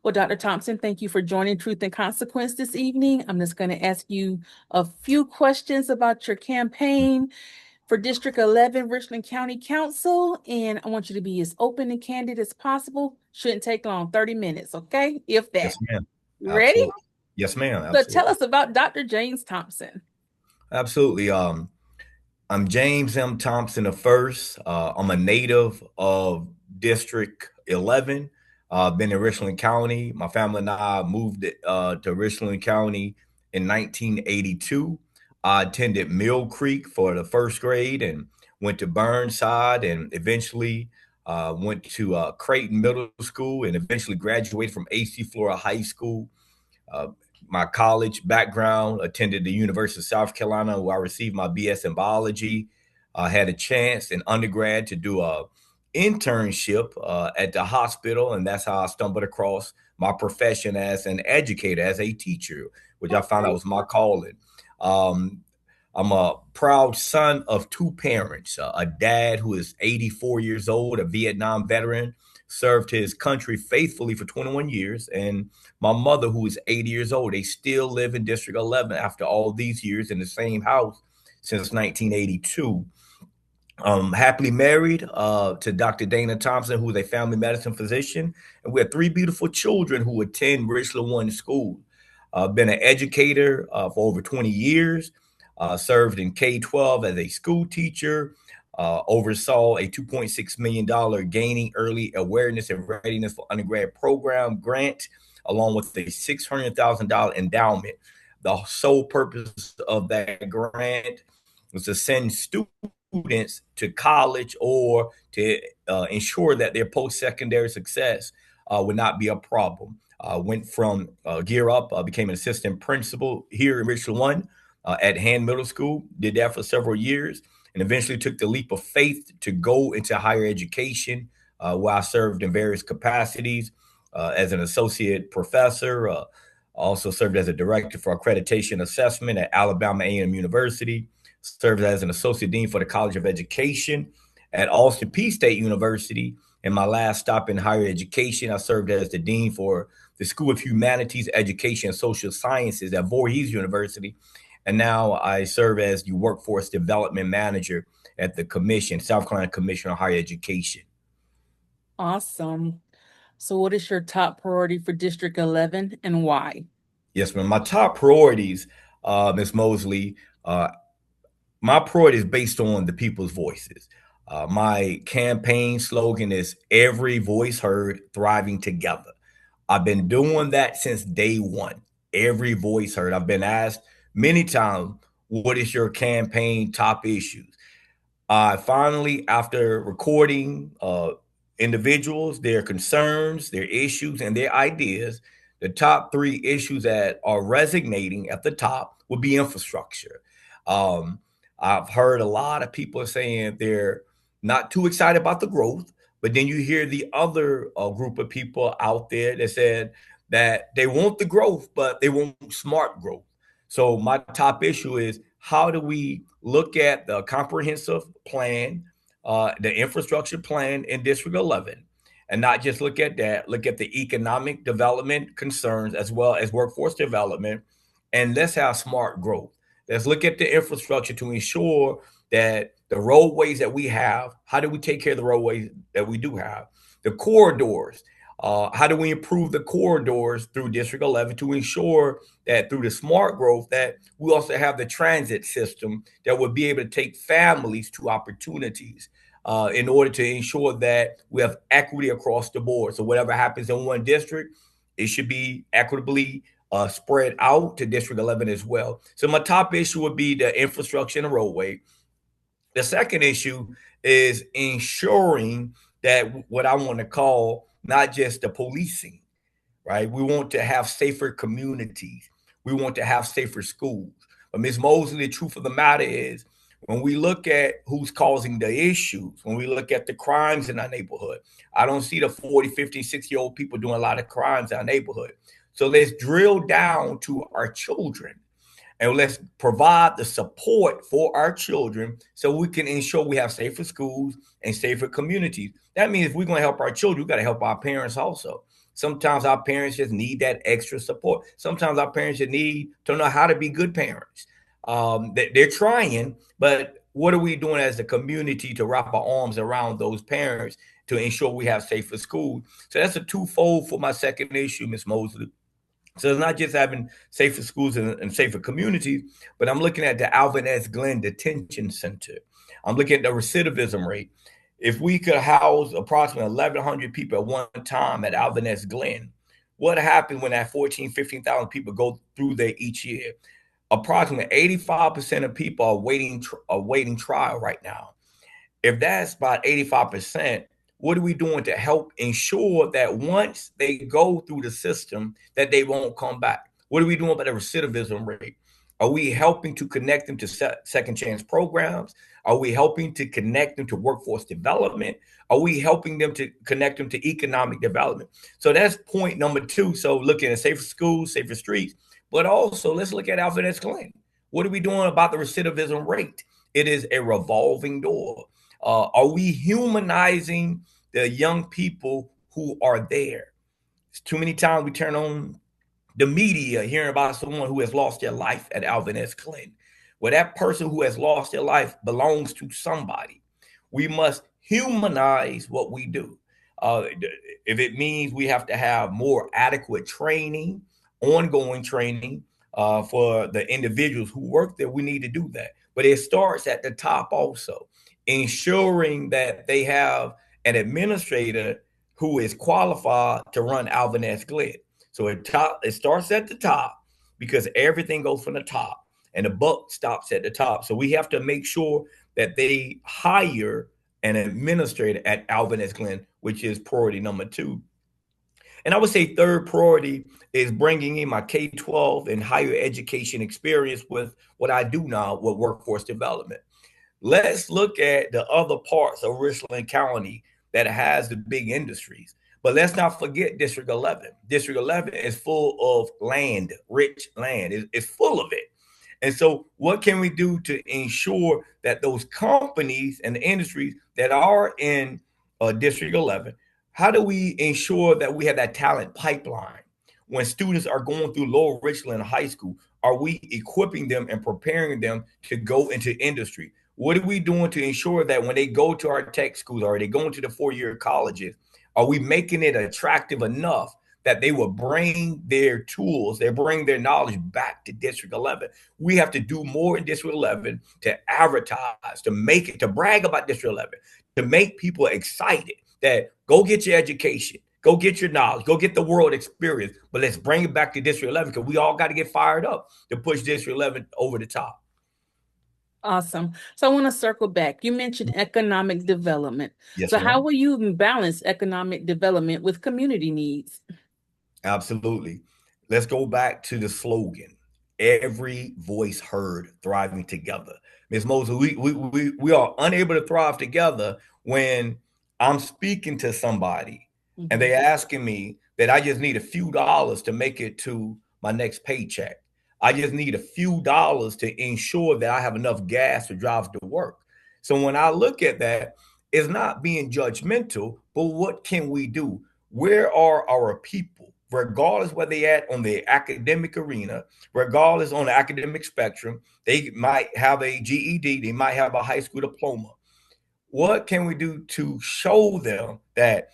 Well, Dr. Thompson, thank you for joining Truth and Consequence this evening. I'm just going to ask you a few questions about your campaign for District 11, Richland County Council, and I want you to be as open and candid as possible. Shouldn't take long, 30 minutes, okay? If that. Yes, ma'am. You ready? Absolutely. Yes, ma'am. So tell Absolutely. us about Dr. James Thompson. Absolutely. I'm James M. Thompson the first. I'm a native of District 11. Been in Richland County. My family and I moved to Richland County in 1982. I attended Mill Creek for the first grade and went to Burnside and eventually went to Creighton Middle School and eventually graduated from AC Florida High School. Uh, my college background, attended the University of South Carolina, where I received my BS in biology. I had a chance in undergrad to do a internship at the hospital, and that's how I stumbled across my profession as an educator, as a teacher, which I found out Okay. was my calling. Um, I'm a proud son of two parents, a dad who is 84 years old, a Vietnam veteran, served his country faithfully for 21 years, and my mother, who is 80 years old. They still live in District 11 after all these years in the same house since 1982. Happily married to Dr. Dana Thompson, who is a family medicine physician. And we have three beautiful children who attend Richland One School. Been an educator for over 20 years, served in K-12 as a school teacher, oversaw a $2.6 million Gaining Early Awareness and Readiness for Undergrad program grant, along with a $600,000 endowment. The sole purpose of that grant was to send students to college or to ensure that their post-secondary success would not be a problem. Went from Gear Up, became an assistant principal here in Richland One at Hand Middle School. Did that for several years, and eventually took the leap of faith to go into higher education, where I served in various capacities as an associate professor. Also served as a director for accreditation assessment at Alabama A&M University. Served as an associate dean for the College of Education at Austin Peay State University. In my last stop in higher education, I served as the dean for the School of Humanities, Education, and Social Sciences at Voorhees University. And now I serve as the Workforce Development Manager at the Commission, South Carolina Commission on Higher Education. Awesome. So what is your top priority for District 11 and why? Yes, ma'am. My top priorities, Ms. Mosley, uh, my priority is based on the people's voices. My campaign slogan is every voice heard, thriving together. I've been doing that since day one. Every voice heard. I've been asked many times, what is your campaign top issues? Finally, after recording individuals, their concerns, their issues, and their ideas, the top three issues that are resonating at the top would be infrastructure. Um, I've heard a lot of people saying they're not too excited about the growth, but then you hear the other group of people out there that said that they want the growth, but they want smart growth. So my top issue is how do we look at the comprehensive plan, the infrastructure plan in District 11, and not just look at that, look at the economic development concerns as well as workforce development, and let's have smart growth. Let's look at the infrastructure to ensure that the roadways that we have, how do we take care of the roadways that we do have? The corridors, how do we improve the corridors through District 11 to ensure that through the smart growth that we also have the transit system that would be able to take families to opportunities in order to ensure that we have equity across the board. So whatever happens in one district, it should be equitably spread out to District 11 as well. So my top issue would be the infrastructure and the roadway. The second issue is ensuring that what I want to call not just the policing, right? We want to have safer communities. We want to have safer schools. But Ms. Mosley, the truth of the matter is, when we look at who's causing the issues, when we look at the crimes in our neighborhood, I don't see the 40, 50, 60-year-old people doing a lot of crimes in our neighborhood. So let's drill down to our children and let's provide the support for our children so we can ensure we have safer schools and safer communities. That means if we're going to help our children, we got to help our parents also. Sometimes our parents just need that extra support. Sometimes our parents just need to know how to be good parents. They're trying, but what are we doing as a community to wrap our arms around those parents to ensure we have safer schools? So that's a twofold for my second issue, Ms. Mosley. So it's not just having safer schools and safer communities, but I'm looking at the Alvin S. Glenn Detention Center. I'm looking at the recidivism rate. If we could house approximately 1,100 people at one time at Alvin S. Glenn, what happens when that 14, 15,000 people go through there each year? Approximately 85% of people are waiting trial right now. If that's about 85%, what are we doing to help ensure that once they go through the system that they won't come back? What are we doing about the recidivism rate? Are we helping to connect them to second chance programs? Are we helping to connect them to workforce development? Are we helping them to connect them to economic development? So that's point number two. So looking at safer schools, safer streets, but also let's look at Alvin S. Glenn. What are we doing about the recidivism rate? It is a revolving door. Are we humanizing the young people who are there? It's too many times we turn on the media hearing about someone who has lost their life at Alvin S. Clinton. Well, that person who has lost their life belongs to somebody. We must humanize what we do. If it means we have to have more adequate training, ongoing training for the individuals who work there, we need to do that. But it starts at the top also, ensuring that they have an administrator who is qualified to run Alvin S. Glenn. So it starts at the top because everything goes from the top and the buck stops at the top. So we have to make sure that they hire an administrator at Alvin S. Glenn, which is priority number two. And I would say third priority is bringing in my K-12 and higher education experience with what I do now with workforce development. Let's look at the other parts of Richland County that has the big industries. But let's not forget District 11. District 11 is full of land, rich land. It's full of it. And so, what can we do to ensure that those companies and the industries that are in District 11, how do we ensure that we have that talent pipeline? When students are going through Lower Richland High School, are we equipping them and preparing them to go into industry? What are we doing to ensure that when they go to our tech schools or they go into the four-year colleges, are we making it attractive enough that they will bring their tools, they bring their knowledge back to District 11? We have to do more in District 11 to advertise, to make it, to brag about District 11, to make people excited that go get your education, go get your knowledge, go get the world experience, but let's bring it back to District 11 because we all got to get fired up to push District 11 over the top. Awesome. So I want to circle back. You mentioned economic development. Yes, So how ma'am. will you balance economic development with community needs? Absolutely. Let's go back to the slogan: every voice heard, thriving together. Ms. Mosley, we are unable to thrive together when I'm speaking to somebody and they asking me that I just need a few dollars to make it to my next paycheck. I just need a few dollars to ensure that I have enough gas to drive to work. So when I look at that, it's not being judgmental, but what can we do? Where are our people, regardless where they at on the academic arena, regardless on the academic spectrum? They might have a GED, they might have a high school diploma. What can we do to show them that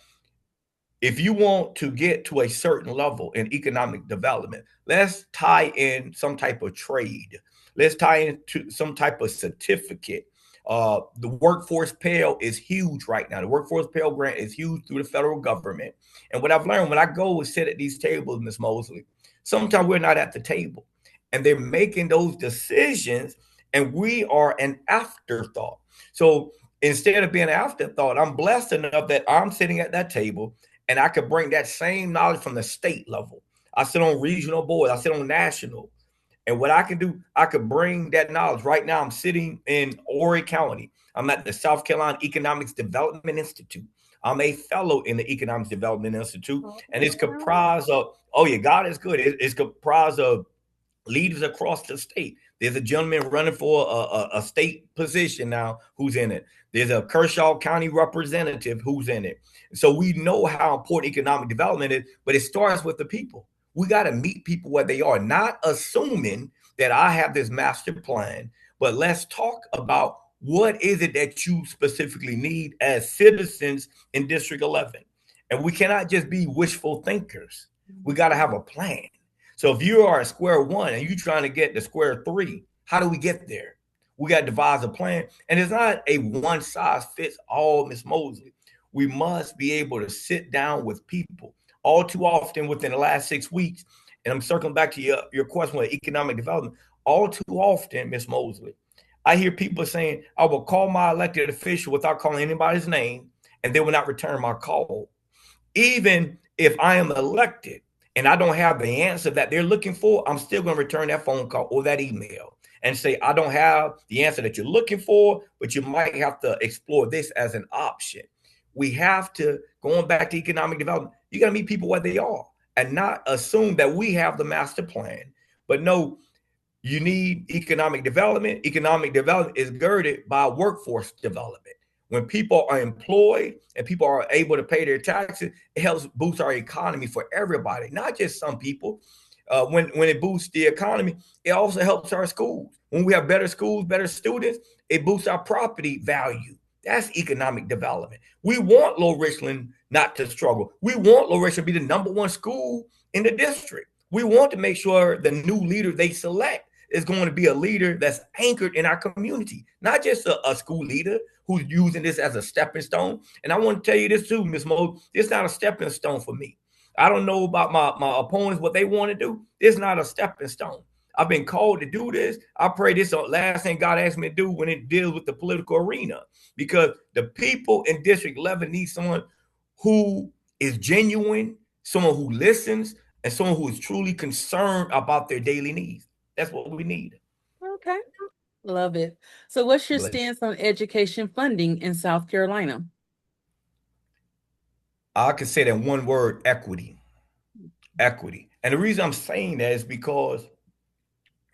if you want to get to a certain level in economic development, let's tie in some type of trade. Let's tie into some type of certificate. The workforce Pell is huge right now. The workforce Pell grant is huge through the federal government. And what I've learned when I go and sit at these tables, Ms. Mosley, sometimes we're not at the table and they're making those decisions and we are an afterthought. So instead of being an afterthought, I'm blessed enough that I'm sitting at that table and I could bring that same knowledge from the state level. I sit on regional boards, I sit on national. And what I can do, I could bring that knowledge. Right now, I'm sitting in Horry County. I'm at the South Carolina Economics Development Institute. I'm a fellow in the Economics Development Institute, and it's comprised of, oh yeah, God is good. It's comprised of leaders across the state. There's a gentleman running for a state position now who's in it. There's a Kershaw County representative who's in it. So we know how important economic development is, but it starts with the people. We got to meet people where they are, not assuming that I have this master plan, but let's talk about what is it that you specifically need as citizens in District 11. And we cannot just be wishful thinkers. We got to have a plan. So if you are at square one and you're trying to get to square three, how do we get there? We got to devise a plan. And it's not a one size fits all, Miss Mosley. We must be able to sit down with people. All too often within the last 6 weeks, and I'm circling back to your question with economic development, all too often, Miss Mosley, I hear people saying, I will call my elected official without calling anybody's name, and they will not return my call. Even if I am elected and I don't have the answer that they're looking for, I'm still going to return that phone call or that email and say, I don't have the answer that you're looking for, but you might have to explore this as an option. We have to, going back to economic development, you got to meet people where they are and not assume that we have the master plan. But no, you need economic development. Economic development is girded by workforce development. When people are employed and people are able to pay their taxes, it helps boost our economy for everybody, not just some people. When it boosts the economy, it also helps our schools. When we have better schools, better students, it boosts our property value. That's economic development. We want Low Richland not to struggle. We want Low Richland to be the #1 school in the district. We want to make sure the new leader they select is going to be a leader that's anchored in our community, not just a school leader who's using this as a stepping stone. And I want to tell you this too, Ms. Mo, it's not a stepping stone for me. I don't know about my opponents, what they want to do. It's not a stepping stone. I've been called to do this. I pray this last thing God asked me to do when it deals with the political arena, because the people in District 11 need someone who is genuine, someone who listens, and someone who is truly concerned about their daily needs. That's what we need. Okay. Love it. So what's your Bless. stance on education funding in South Carolina? I could say that in one word: equity. Equity. And the reason I'm saying that is because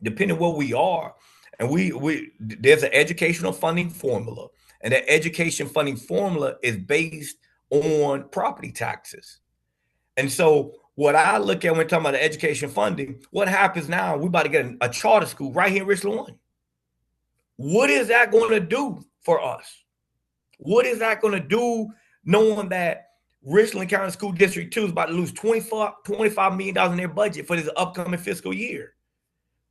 depending where we are, and we there's an educational funding formula, and that education funding formula is based on property taxes. And so what I look at when we're talking about the education funding, what happens now, we're about to get a charter school right here in Richland 1. What is that going to do for us? What is that going to do knowing that Richland County School District 2 is about to lose $25 million in their budget for this upcoming fiscal year?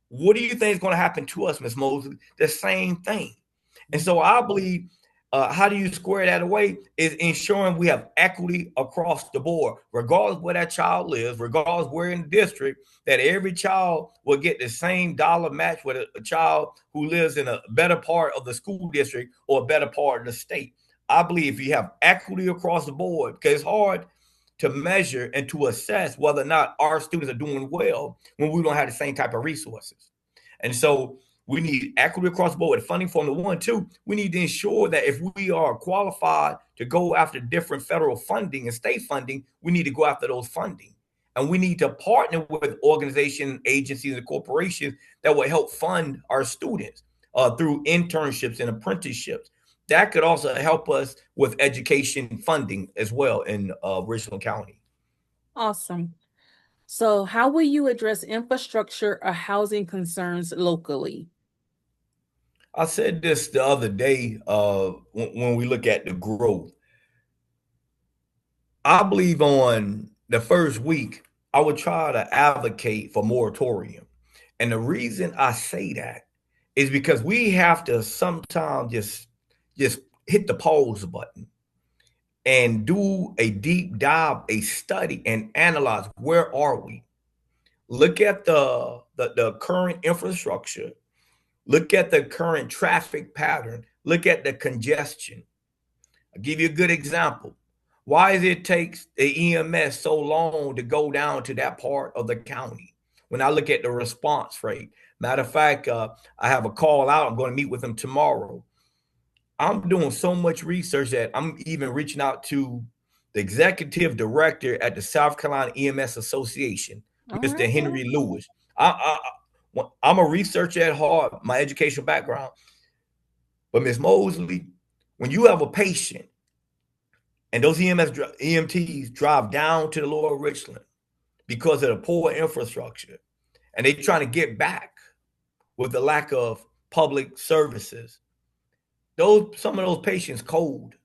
What do you think is going to happen to us, Ms. Mosley? The same thing. And so I believe how do you square that away is ensuring we have equity across the board, regardless where that child lives, regardless where in the district, that every child will get the same dollar match with a child who lives in a better part of the school district or a better part of the state. I believe if you have equity across the board, because it's hard to measure and to assess whether or not our students are doing well when we don't have the same type of resources. And so we need equity across the board with funding formula 1, 2. We need to ensure that if we are qualified to go after different federal funding and state funding, we need to go after those funding. And we need to partner with organizations, agencies, and corporations that will help fund our students through internships and apprenticeships. That could also help us with education funding as well in Richland County. Awesome. So how will you address infrastructure or housing concerns locally? I said this the other day when we look at the growth. I believe on the first week, I would try to advocate for moratorium. And the reason I say that is because we have to sometimes just hit the pause button and do a deep dive, a study, and analyze where are we. Look at the current infrastructure. Look at the current traffic pattern. Look at the congestion. I'll give you a good example. Why does it take the EMS so long to go down to that part of the county? When I look at the response rate, matter of fact, I have a call out. I'm going to meet with them tomorrow. I'm doing so much research that I'm even reaching out to the executive director at the South Carolina EMS Association, All Mr. right. Henry Lewis. I I'm a researcher at heart, my educational background. But Ms. Mosley, when you have a patient and those EMTs drive down to the lower Richland because of the poor infrastructure, and they're trying to get back with the lack of public services, some of those patients cold,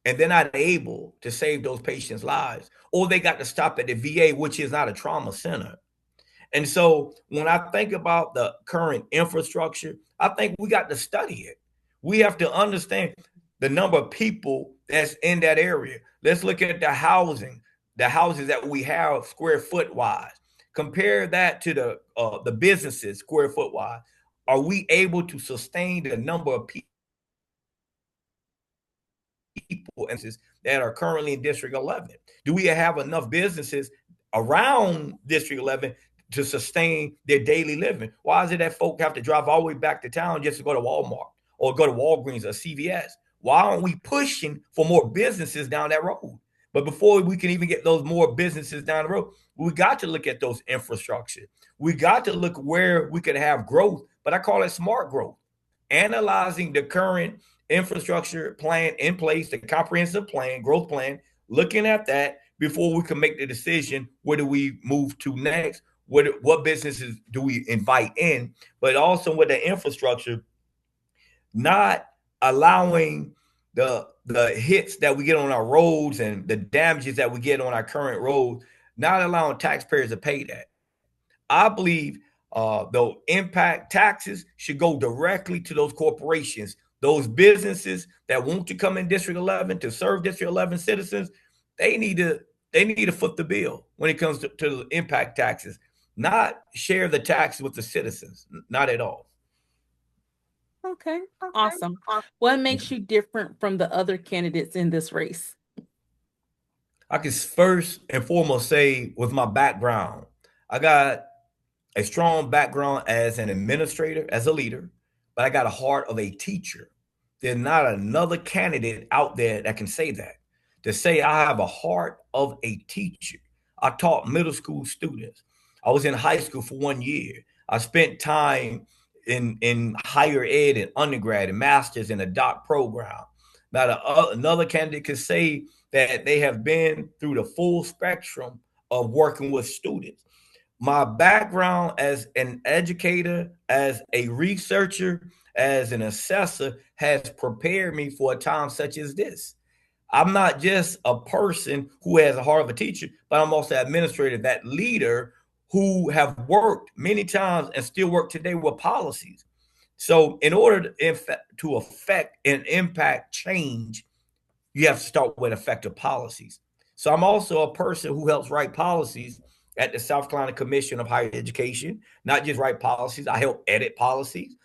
and they're not able to save those patients' lives, or they got to stop at the VA, which is not a trauma center. And so when I think about the current infrastructure, I think we got to study it. We have to understand the number of people that's in that area. Let's look at the houses that we have square foot wise. Compare that to the businesses square foot wise. Are we able to sustain the number of people that are currently in District 11? Do we have enough businesses around District 11 to sustain their daily living? Why is it that folk have to drive all the way back to town just to go to Walmart or go to Walgreens or CVS? Why aren't we pushing for more businesses down that road? But before we can even get those more businesses down the road, we got to look at those infrastructure. We got to look where we could have growth, but I call it smart growth. Analyzing the current infrastructure plan in place, the comprehensive plan, growth plan, looking at that before we can make the decision, where do we move to next? What businesses do we invite in? But also with the infrastructure, not allowing the hits that we get on our roads and the damages that we get on our current roads, not allowing taxpayers to pay that. I believe the impact taxes should go directly to those corporations, those businesses that want to come in District 11 to serve District 11 citizens. They need to foot the bill when it comes to impact taxes, not share the tax with the citizens, not at all. Okay, awesome. What makes you different from the other candidates in this race? I can first and foremost say, with my background, I got a strong background as an administrator, as a leader, but I got a heart of a teacher. There's not another candidate out there that can say that. To say I have a heart of a teacher. I taught middle school students. I was in high school for 1 year. I spent time in higher ed and undergrad and master's in a doc program. Now, another candidate could say that they have been through the full spectrum of working with students. My background as an educator, as a researcher, as an assessor has prepared me for a time such as this. I'm not just a person who has a heart of a teacher, but I'm also an administrator, that leader who have worked many times and still work today with policies. So in order to affect and impact change, you have to start with effective policies. So I'm also a person who helps write policies at the South Carolina Commission of Higher Education, not just write policies, I help edit policies.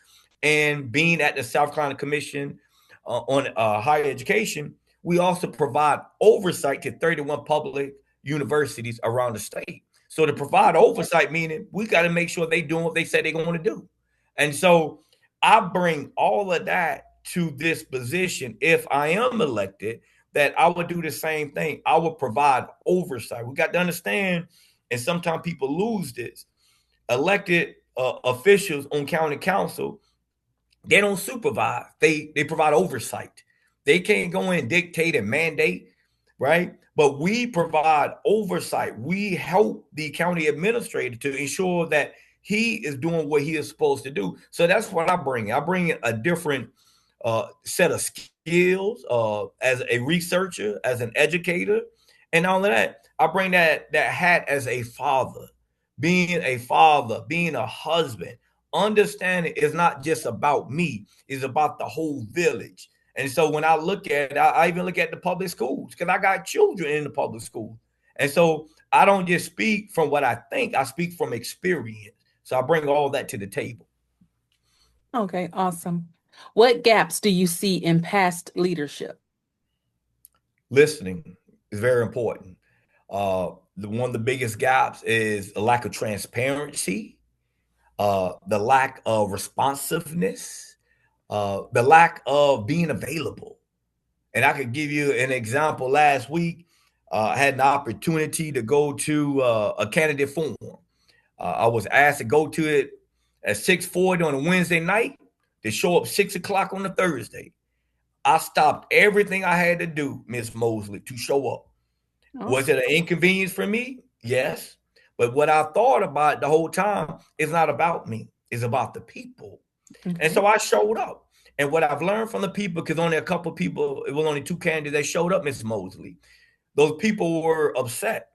And being at the South Carolina Commission on Higher Education, we also provide oversight to 31 public universities around the state. So to provide oversight, meaning we got to make sure they're doing what they said they're going to do. And so I bring all of that to this position. If I am elected, that I would do the same thing. I would provide oversight. We got to understand, and sometimes people lose this. Elected officials on county council, they don't supervise. They provide oversight. They can't go in and dictate and mandate, right? But we provide oversight. We help the county administrator to ensure that he is doing what he is supposed to do. So that's what I bring. I bring a different set of skills as a researcher, as an educator, and all of that. I bring that hat as a father, being a husband. Understanding is not just about me; it's about the whole village. And so when I look at it, I even look at the public schools, because I got children in the public school. And so I don't just speak from what I think, I speak from experience. So I bring all that to the table. Okay, awesome. What gaps do you see in past leadership? Listening is very important. One of the biggest gaps is a lack of transparency, the lack of responsiveness, the lack of being available. And I could give you an example. Last week, I had an opportunity to go to a candidate forum. I was asked to go to it at 6:40 on a Wednesday night. They show up 6 o'clock on a Thursday. I stopped everything I had to do, Miss Mosley, to show up. Was Awesome. it an inconvenience for me? Yes. But what I thought about the whole time is not about me. It's about the people. And Okay. so I showed up. And what I've learned from the people, because only a couple of people, it was only 2 candidates that showed up, Miss Mosley. Those people were upset.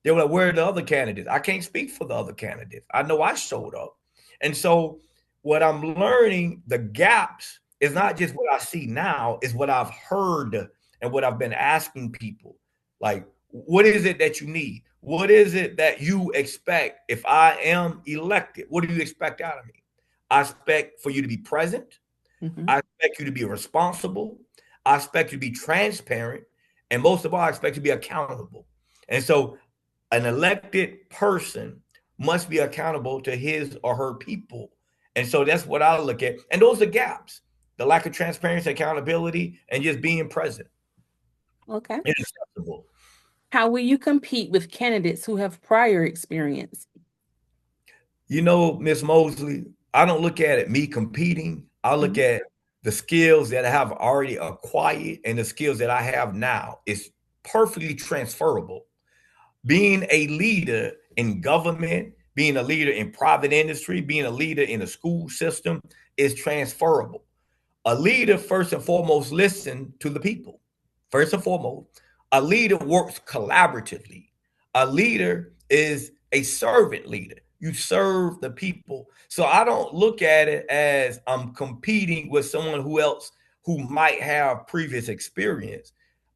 They were like, where are the other candidates? I can't speak for the other candidates. I know I showed up. And so what I'm learning, the gaps is not just what I see now, is what I've heard and what I've been asking people. Like, what is it that you need? What is it that you expect if I am elected? What do you expect out of me? I expect for you to be present. Mm-hmm. I expect you to be responsible. I expect you to be transparent. And most of all, I expect you to be accountable. And so an elected person must be accountable to his or her people. And so that's what I look at. And those are gaps, the lack of transparency, accountability, and just being present Okay. and acceptable. How will you compete with candidates who have prior experience? You know, Miss Mosley, I don't look at it me competing. I look Mhm. at the skills that I have already acquired and the skills that I have now. It's perfectly transferable. Being a leader in government, being a leader in private industry, being a leader in the school system is transferable. A leader, first and foremost, listen to the people. First and foremost, a leader works collaboratively. A leader is a servant leader. You serve the people. So I don't look at it as I'm competing with someone who else who might have previous experience.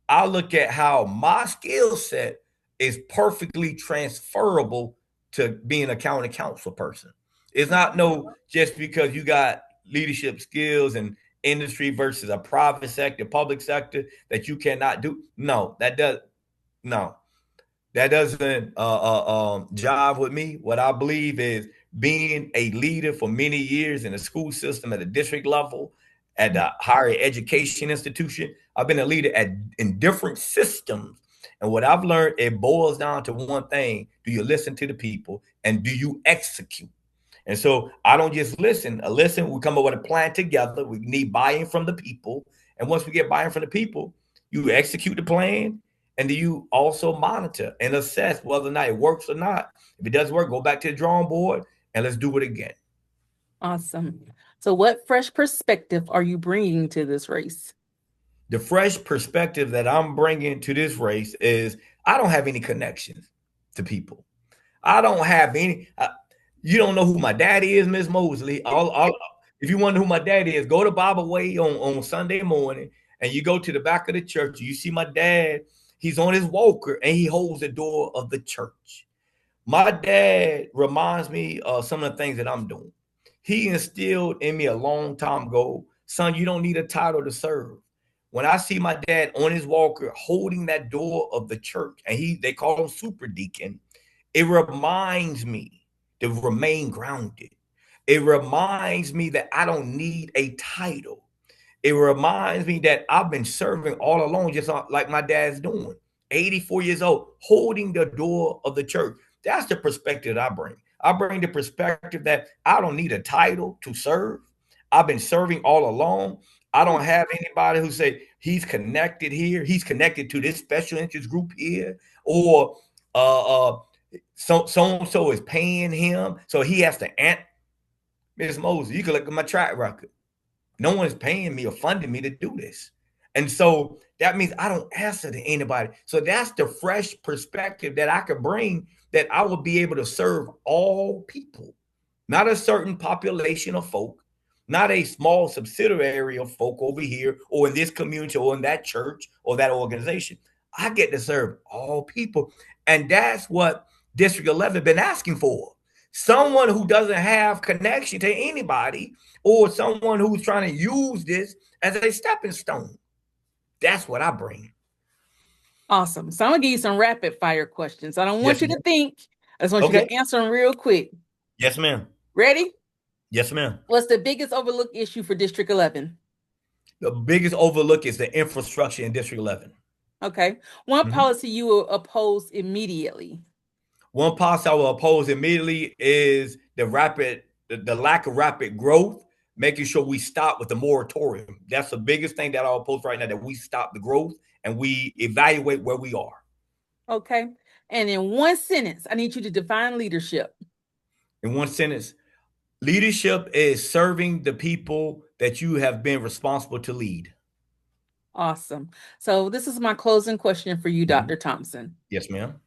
I look at how my skill set is perfectly transferable to being a county council person. It's not no just because you got leadership skills and industry versus a private sector, public sector that you cannot do. No, no, that doesn't jive with me. What I believe is being a leader for many years in the school system at the district level, at the higher education institution. I've been a leader in different systems. And what I've learned, it boils down to one thing. Do you listen to the people and do you execute? And so I don't just listen. We come up with a plan together. We need buy-in from the people. And once we get buy-in from the people, you execute the plan and do you also monitor and assess whether or not it works or not. If it doesn't work, go back to the drawing board and let's do it again. Awesome. So, what fresh perspective are you bringing to this race? The fresh perspective that I'm bringing to this race is I don't have any connections to people. I don't have any. You don't know who my daddy is, Miss Mosley. If you wonder who my daddy is, go to Bible Way on Sunday morning and you go to the back of the church. You see my dad. He's on his walker and he holds the door of the church. My dad reminds me of some of the things that I'm doing. He instilled in me a long time ago, son, you don't need a title to serve. When I see my dad on his walker holding that door of the church, and they call him super deacon, it reminds me to remain grounded. It reminds me that I don't need a title. It reminds me that I've been serving all along, just like my dad's doing. 84 years old, holding the door of the church. That's the perspective I bring. I bring the perspective that I don't need a title to serve. I've been serving all along. I don't have anybody who say he's connected here. He's connected to this special interest group here, or so and so is paying him, so he has to ant. Miss Moses, you can look at my track record. No one is paying me or funding me to do this. And so that means I don't answer to anybody. So that's the fresh perspective that I could bring, that I will be able to serve all people, not a certain population of folk, not a small subsidiary of folk over here or in this community or in that church or that organization. I get to serve all people. And that's what District 11 been asking for. Someone who doesn't have connection to anybody, or someone who's trying to use this as a stepping stone. That's what I bring. Awesome. So, I'm going to give you some rapid fire questions. I don't want Yes, you to ma'am. think, I just want you Okay. to answer them real quick. Yes, ma'am. Ready? Yes, ma'am. What's the biggest overlooked issue for District 11? The biggest overlook is the infrastructure in District 11. Okay. One Mhm. policy you will oppose immediately. One policy I will oppose immediately is the rapid the lack of rapid growth, making sure we stop with the moratorium. That's the biggest thing that I'll oppose right now, that we stop the growth and we evaluate where we are. Okay. And in one sentence, I need you to define leadership. In one sentence, leadership is serving the people that you have been responsible to lead. Awesome. So this is my closing question for you, Dr. Thompson. Yes, ma'am.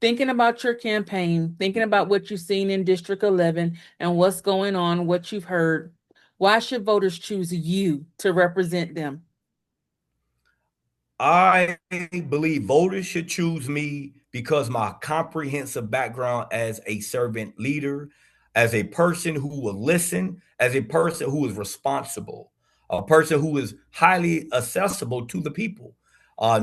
Thinking about your campaign, thinking about what you've seen in District 11 and what's going on, what you've heard, why should voters choose you to represent them? I believe voters should choose me because my comprehensive background as a servant leader, as a person who will listen, as a person who is responsible, a person who is highly accessible to the people,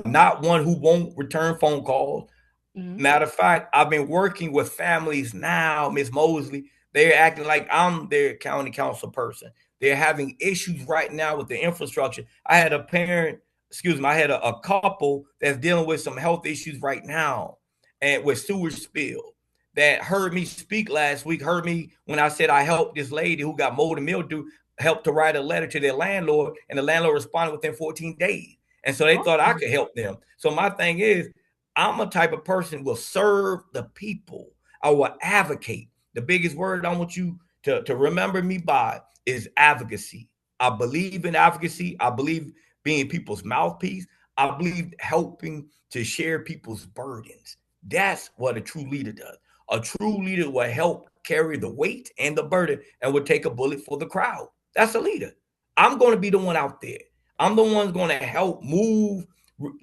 not one who won't return phone calls. Mhm. Matter of fact, I've been working with families now, Miss Mosley. They're acting like I'm their county council person. They're having issues right now with the infrastructure. I had a parent, excuse me, I had a couple that's dealing with some health issues right now and with sewage spill that heard me speak last week, heard me when I said I helped this lady who got mold and mildew, helped to write a letter to their landlord, and the landlord responded within 14 days. And so they thought I Awesome. could help them. So my thing is, I'm a type of person who will serve the people. I will advocate. The biggest word I want you to remember me by is advocacy. I believe in advocacy. I believe being people's mouthpiece. I believe helping to share people's burdens. That's what a true leader does. A true leader will help carry the weight and the burden and will take a bullet for the crowd. That's a leader. I'm going to be the one out there. I'm the one going to help move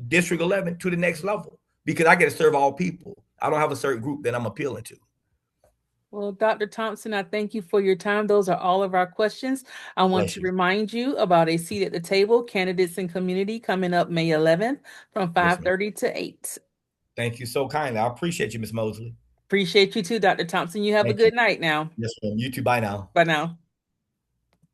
District 11 to the next level because I get to serve all people. I don't have a certain group that I'm appealing to. Well, Dr. Thompson, I thank you for your time. Those are all of our questions. I want Bless to you. remind you about a seat at the table, candidates and community, coming up May 11th from Yes, ma'am. 5:30 to 8. Thank you so kindly. I appreciate you, Miss Mosley. Appreciate you too, Dr. Thompson. You have a Thank you. good night now. Yes, ma'am. You too. Bye now. Bye now.